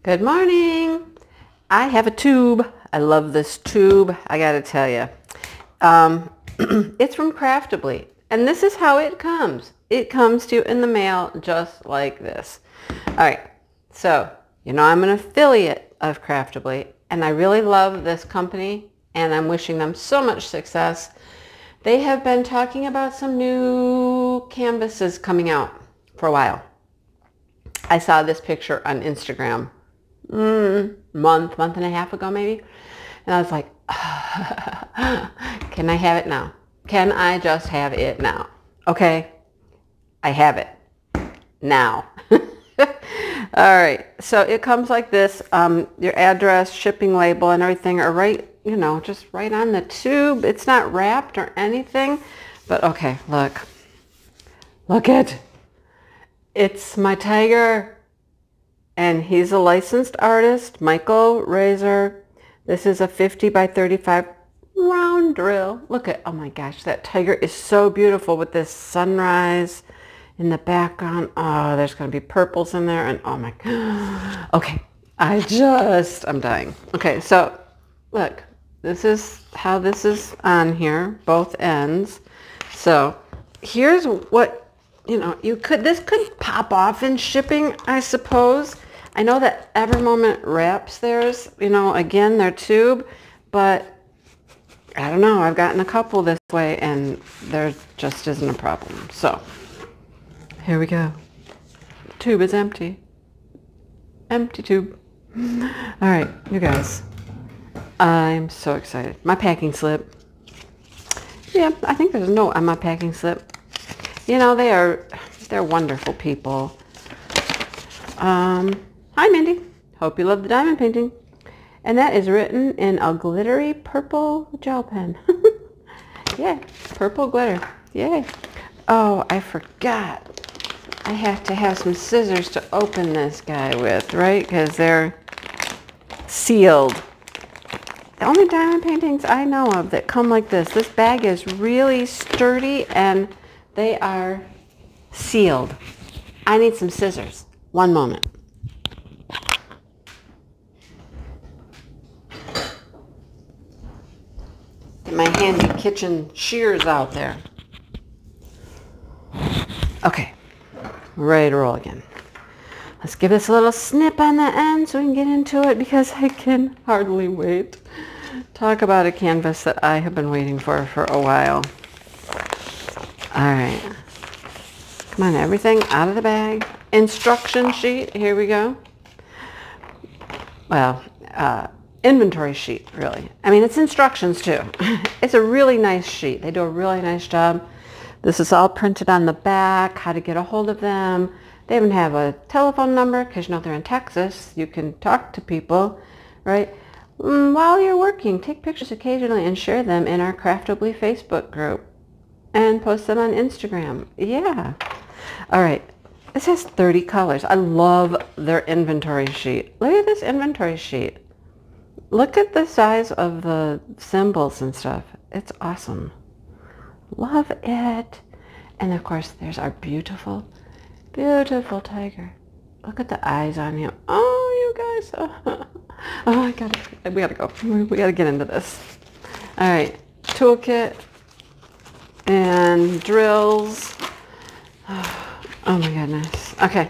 Good morning. I have a tube. I love this tube. I gotta tell you. It's from Craftibly. And this is how it comes. It comes to you in the mail just like this. All right. So, you know I'm an affiliate of Craftibly. And I really love this company. And I'm wishing them so much success. They have been talking about some new canvases coming out for a while. I saw this picture on Instagram month and a half ago maybe. And I was like, can I have it now? Can I just have it now? Okay, I have it now. All right, so it comes like this. Your address, shipping label, and everything are right, just right on the tube. It's not wrapped or anything, but okay, look it. It's my tiger. And he's a licensed artist, Michael Razor. This is a 50 by 35 round drill. Look at, oh my gosh, that tiger is so beautiful with this sunrise in the background. Oh, there's going to be purples in there. And oh my God. Okay, I'm dying. Okay, so look, this is how this is on here, both ends. So here's what, this could pop off in shipping, I suppose. I know that Every Moment wraps theirs, again, their tube, but I don't know. I've gotten a couple this way and there just isn't a problem. So here we go. The tube is empty. Empty tube. All right, you guys. I'm so excited. My packing slip. Yeah, I think there's a note on my packing slip. They're wonderful people. Hi, Mindy. Hope you love the diamond painting. And that is written in a glittery purple gel pen. Yeah, purple glitter. Yay. Oh, I forgot. I have to have some scissors to open this guy with, right? Because they're sealed. The only diamond paintings I know of that come like this. This bag is really sturdy and they are sealed. I need some scissors. One moment. Get my handy kitchen shears out there. Okay, we're ready to roll again. Let's give this a little snip on the end so we can get into it because I can hardly wait. Talk about a canvas that I have been waiting for a while. All right. Come on, everything out of the bag. Instruction sheet, here we go. Well, inventory sheet, really. I mean, it's instructions too. It's a really nice sheet. They do a really nice job. This is all printed on the back, how to get a hold of them. They even have a telephone number because they're in Texas. You can talk to people, right? While you're working, take pictures occasionally and share them in our Craftibly Facebook group and post them on Instagram. Yeah. All right. This has 30 colors. I love their inventory sheet. Look at this inventory sheet. Look at the size of the symbols and stuff. It's awesome. Love it. And of course, there's our beautiful, beautiful tiger. Look at the eyes on him. Oh, you guys. Oh, we gotta go. We gotta get into this. All right. Toolkit and drills. Oh my goodness. Okay.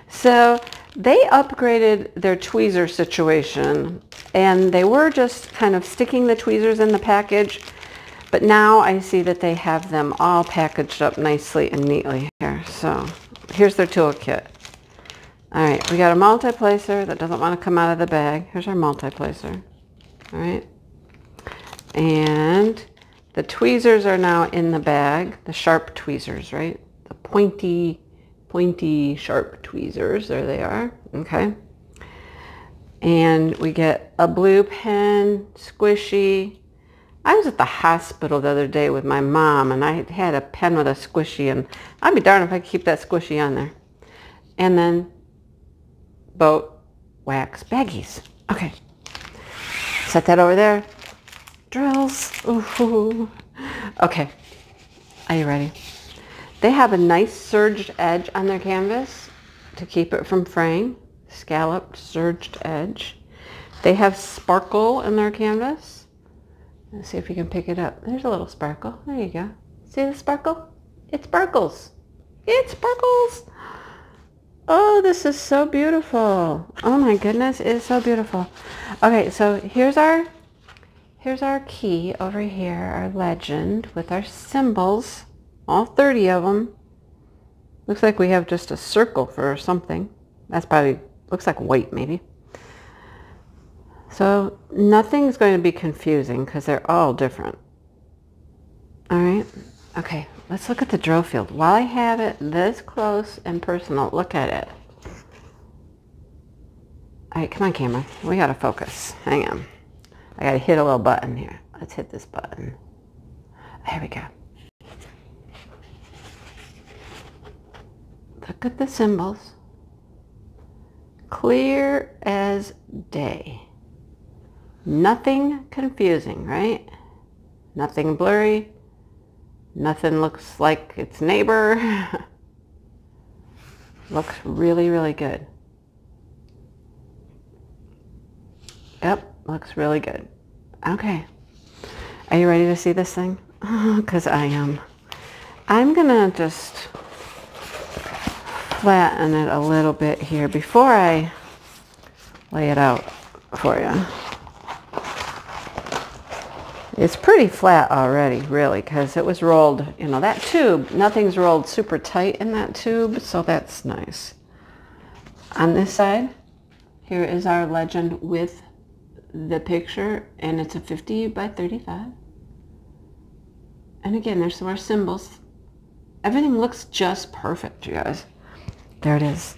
So they upgraded their tweezer situation and they were just kind of sticking the tweezers in the package. But now I see that they have them all packaged up nicely and neatly here. So here's their toolkit. All right. We got a multi-placer that doesn't want to come out of the bag. Here's our multi-placer. All right. And the tweezers are now in the bag. The sharp tweezers, right? The pointy, sharp tweezers. There they are. Okay. And we get a blue pen, squishy. I was at the hospital the other day with my mom, and I had a pen with a squishy, and I'd be darned if I could keep that squishy on there. And then boat wax baggies. Okay. Set that over there. Drills. Ooh. Okay. Are you ready? They have a nice serged edge on their canvas to keep it from fraying. scalloped serged edge. They have sparkle in their canvas. Let's see if you can pick it up. There's a little sparkle. There you go. See the sparkle? It sparkles. It sparkles. Oh, this is so beautiful. Oh my goodness, it is so beautiful. Okay, so here's our key over here, our legend with our symbols, all 30 of them. Looks like we have just a circle for something. That's probably, looks like white maybe. So nothing's going to be confusing because they're all different. All right, okay, let's look at the drill field. While I have it this close and personal, look at it. All right, come on camera, we gotta focus. Hang on, I gotta hit a little button here. Let's hit this button. There we go. Look at the symbols. Clear as day. Nothing confusing, right? Nothing blurry. Nothing looks like its neighbor. Looks really, really good. Yep, looks really good. Okay. Are you ready to see this thing? Because I am. I'm gonna just flatten it a little bit here before I lay it out for you. It's pretty flat already, really, because it was rolled, you know, that tube, nothing's rolled super tight in that tube, so that's nice. On this side, here is our legend with the picture, and it's a 50 by 35. And again, there's some more symbols. Everything looks just perfect, you guys. There it is.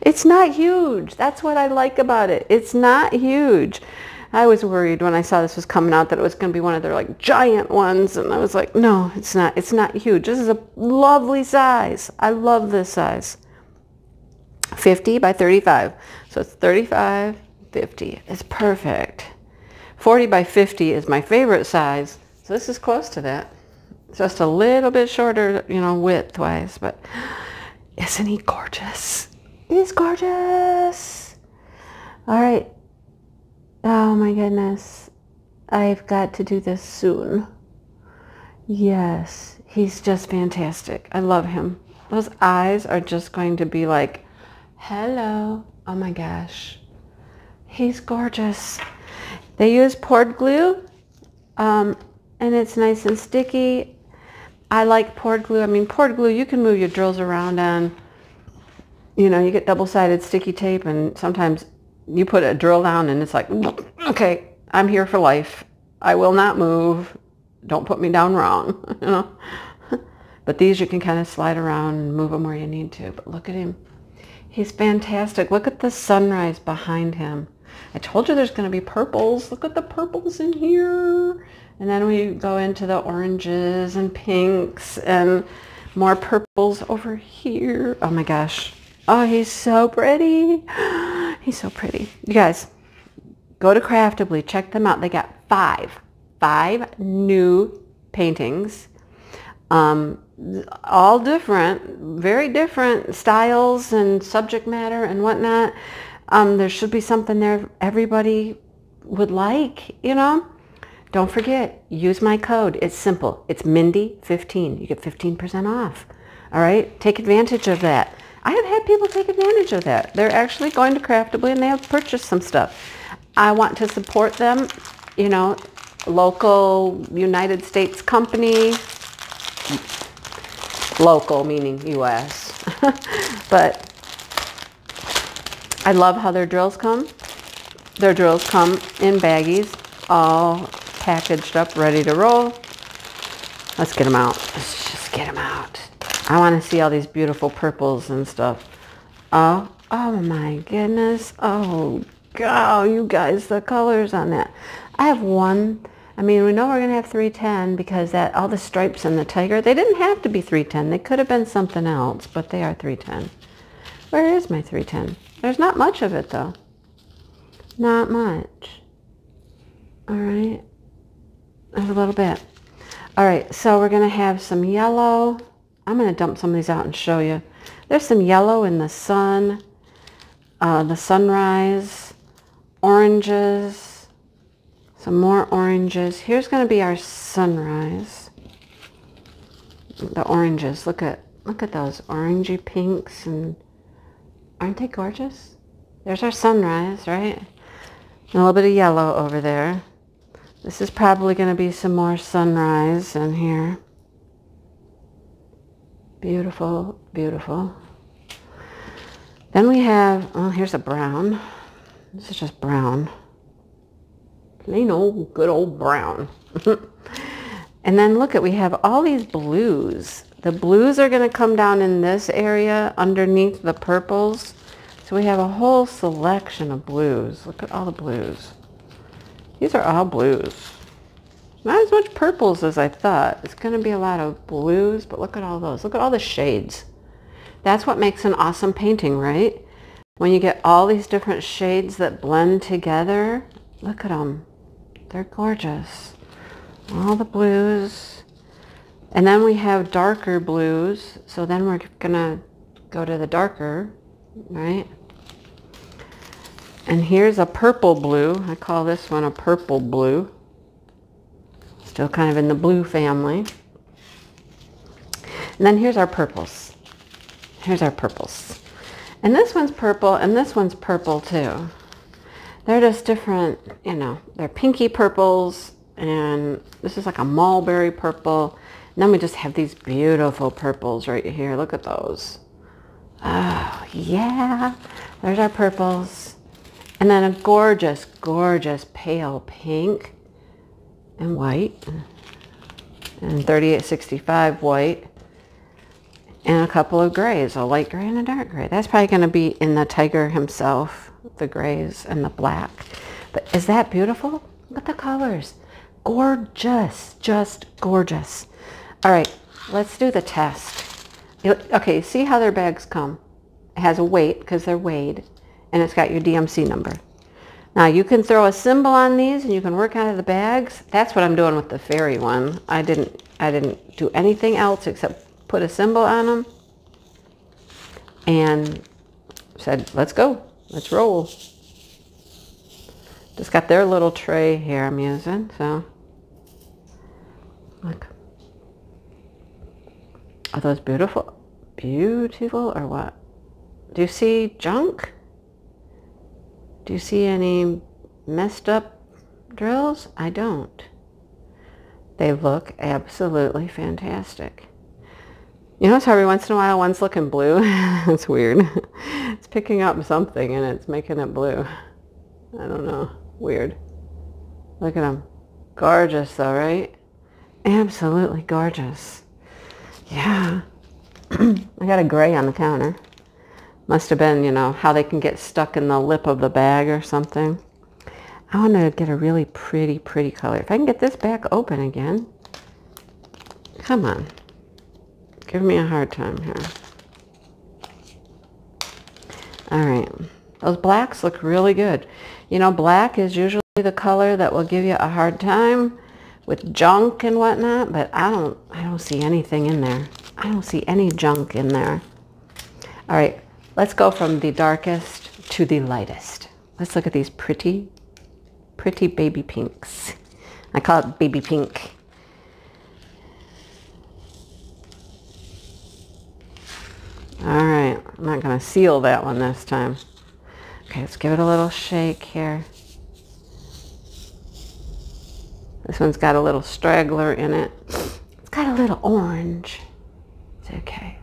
It's not huge. That's what I like about it. It's not huge. I was worried when I saw this was coming out that it was going to be one of their like giant ones, and I was like, no, it's not. It's not huge. This is a lovely size. I love this size. 50 by 35. So it's 35, 50. It's perfect. 40 by 50 is my favorite size. So this is close to that. Just a little bit shorter, you know, width-wise, but isn't he gorgeous? He's gorgeous. All right. Oh my goodness. I've got to do this soon. Yes, he's just fantastic. I love him. Those eyes are just going to be like, hello. Oh my gosh. He's gorgeous. They use poured glue, and it's nice and sticky. I like poured glue. I mean, poured glue, you can move your drills around on. You know, you get double-sided sticky tape, and sometimes you put a drill down and it's like, okay, I'm here for life. I will not move. Don't put me down wrong, you know. But these you can kind of slide around and move them where you need to. But look at him. He's fantastic. Look at the sunrise behind him. I told you there's going to be purples. Look at the purples in here. And then we go into the oranges and pinks and more purples over here. Oh my gosh. Oh, he's so pretty. He's so pretty. You guys, go to Craftibly. Check them out. They got five new paintings. All different, very different styles and subject matter and whatnot. There should be something there everybody would like, you know. Don't forget, use my code. It's simple. It's Mindy15. You get 15% off. All right? Take advantage of that. I have had people take advantage of that. They're actually going to Craftibly and they have purchased some stuff. I want to support them, you know, local United States company. Local meaning U.S. But I love how their drills come. Their drills come in baggies, all packaged up, ready to roll. Let's get them out. Let's just get them out. I want to see all these beautiful purples and stuff. Oh my goodness. Oh, God, you guys, the colors on that. I have one. I mean, we know we're going to have 310 because that all the stripes and the tiger, they didn't have to be 310. They could have been something else, but they are 310. Where is my 310? There's not much of it, though. Not much. All right. There's a little bit. All right, so we're going to have some yellow. I'm going to dump some of these out and show you. There's some yellow in the sun, the sunrise, oranges, some more oranges. Here's going to be our sunrise. The oranges, look at those orangey pinks, and aren't they gorgeous? There's our sunrise, right? And a little bit of yellow over there. This is probably going to be some more sunrise in here. Beautiful, beautiful. Then we have, oh, here's a brown. This is just brown. Plain old, good old brown. And then look at, we have all these blues. The blues are going to come down in this area underneath the purples. So we have a whole selection of blues. Look at all the blues. These are all blues. Not as much purples as I thought. It's going to be a lot of blues, but look at all those. Look at all the shades. That's what makes an awesome painting, right? When you get all these different shades that blend together. Look at them. They're gorgeous. All the blues. And then we have darker blues. So then we're going to go to the darker, right? And here's a purple blue. I call this one a purple blue. Still kind of in the blue family. And then here's our purples. Here's our purples. And this one's purple, and this one's purple too. They're just different, you know, they're pinky purples, and this is like a mulberry purple. And then we just have these beautiful purples right here. Look at those. Oh, yeah. There's our purples. And then a gorgeous, gorgeous pale pink and white. And 3865 white. And a couple of grays, a light gray and a dark gray. That's probably going to be in the tiger himself, the grays and the black. But is that beautiful? Look at the colors. Gorgeous, just gorgeous. All right, let's do the test. Okay, see how their bags come. It has a weight because they're weighed, and it's got your DMC number. Now you can throw a symbol on these and you can work out of the bags. That's what I'm doing with the fairy one. I didn't do anything else except put a symbol on them and said, let's go, let's roll. Just got their little tray here I'm using, so look. Are those beautiful? Beautiful or what? Do you see junk? Do you see any messed up drills? I don't. They look absolutely fantastic. You notice how every once in a while one's looking blue? It's weird. It's picking up something and it's making it blue. I don't know. Weird. Look at them. Gorgeous though, right? Absolutely gorgeous. Yeah. I got a gray on the counter. Must have been, you know, how they can get stuck in the lip of the bag or something. I want to get a really pretty, pretty color. If I can get this back open again. Come on. Give me a hard time here. All right. Those blacks look really good. You know, black is usually the color that will give you a hard time with junk and whatnot, but I don't see anything in there. I don't see any junk in there. All right. Let's go from the darkest to the lightest. Let's look at these pretty, pretty baby pinks. I call it baby pink. All right, I'm not going to seal that one this time. Okay, let's give it a little shake here. This one's got a little straggler in it. It's got a little orange. It's okay.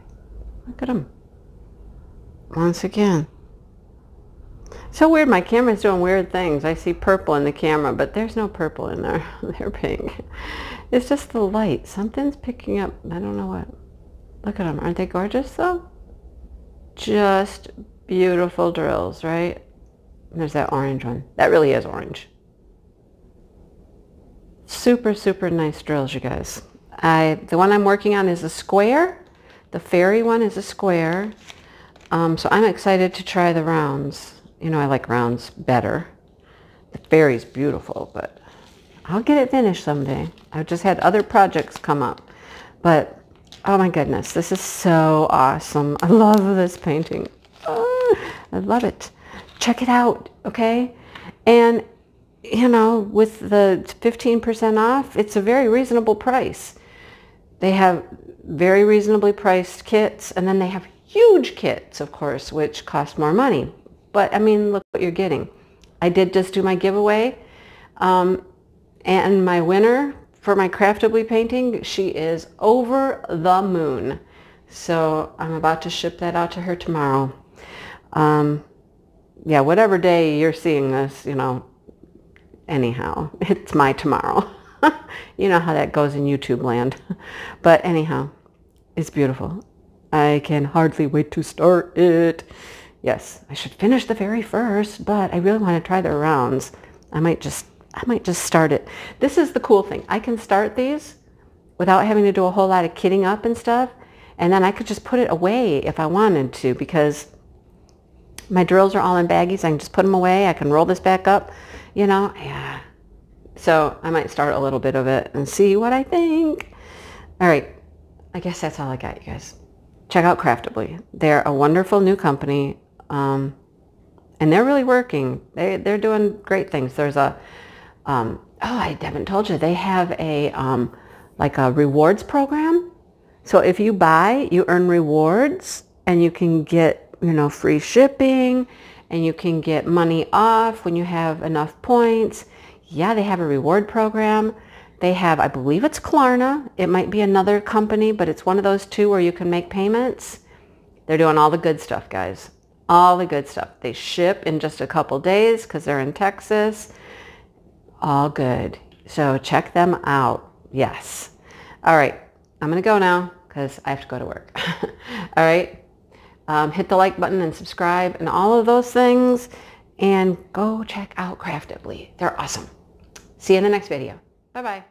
Look at them. Once again. So weird, my camera's doing weird things. I see purple in the camera, but there's no purple in there. They're pink. It's just the light. Something's picking up. I don't know what. Look at them. Aren't they gorgeous though? Just beautiful drills, right? And there's that orange one. That really is orange. Super, super nice drills, you guys. The one I'm working on is a square. The fairy one is a square. So I'm excited to try the rounds. You know, I like rounds better. The fairy's beautiful, but I'll get it finished someday. I've just had other projects come up. But Oh my goodness, this is so awesome. I love this painting. Oh, I love it. Check it out, okay? And, you know, with the 15% off, it's a very reasonable price. They have very reasonably priced kits, and then they have huge kits, of course, which cost more money. But, I mean, look what you're getting. I did just do my giveaway, and my winner for my Craftibly painting, she is over the moon. So I'm about to ship that out to her tomorrow. Yeah, whatever day you're seeing this, you know, anyhow, it's my tomorrow. You know how that goes in YouTube land. But anyhow, it's beautiful. I can hardly wait to start it. Yes, I should finish the very first, but I really want to try the rounds. I might just start it. This is the cool thing. I can start these without having to do a whole lot of kitting up and stuff. And then I could just put it away if I wanted to, because my drills are all in baggies. I can just put them away. I can roll this back up, you know. Yeah. So I might start a little bit of it and see what I think. All right. I guess that's all I got, you guys. Check out Craftibly. They're a wonderful new company. And they're really working. They're doing great things. There's a, oh, I haven't told you, they have a, like a rewards program. So if you buy, you earn rewards, and you can get, you know, free shipping, and you can get money off when you have enough points. Yeah, they have a reward program. They have, I believe it's Klarna. It might be another company, but it's one of those two where you can make payments. They're doing all the good stuff, guys. All the good stuff. They ship in just a couple days because they're in Texas. All good. So check them out. Yes. All right. I'm going to go now because I have to go to work. All right. Hit the like button and subscribe and all of those things. And go check out Craftibly. They're awesome. See you in the next video. Bye-bye.